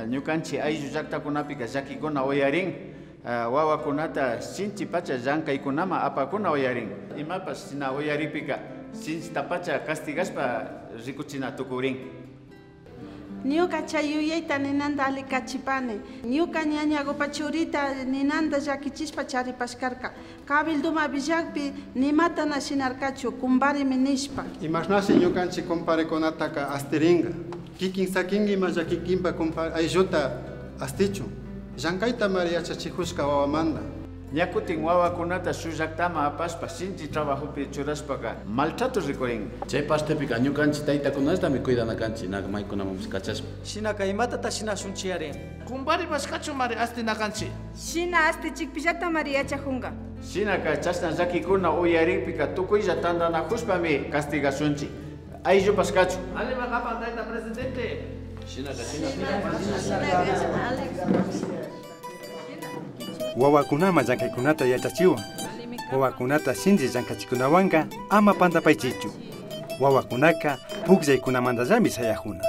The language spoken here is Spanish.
ñukanchik ayllu llaqtakunapika llakikuna uyarin wawakunata sinchi pacha llankaykunama apakuna uyarin imapas sina uyaripika sinchita pacha castigashpa rikuchina tukurin. Ñuka chayuyayta ninanta alikachipani. Ñuka ñañagopa churita ninanta llakichishpa charipashkarka. Kabilduma villagpi nimatana shinarkachu kumbarimi nishpa. Imashnasi ñukanchik comparekunataka astiringa. Kikin sakingi malla kikinpa aylluta astichu. Llankayta mari yachachijushka wawamanda. Ñakutin wawakunata shu llaktama apashpa sinchi trabajopi churashpaka maltrato rikurin. Chay pastepika ñukanchik taytakunashtami cuidanakanchik maykunamamus kachashpa. Shinaka imatata shinashunchiyari. Kumbari paskachu mari astinakanchik. Shina astichikpillata mari yachajunga. Shinaka chasna llakikuna uyaripika tukuylla tandanajushpami castigasunchik. Ayllu paskachu. Alima kapan tayta presidente. Shinaka. Wawakunama llankaykunata yachachiwan. Wawakunata sinchi llankachikunawanka ama pantapaychichu. Wawakunaka pukllaykunamantallami sayajuna.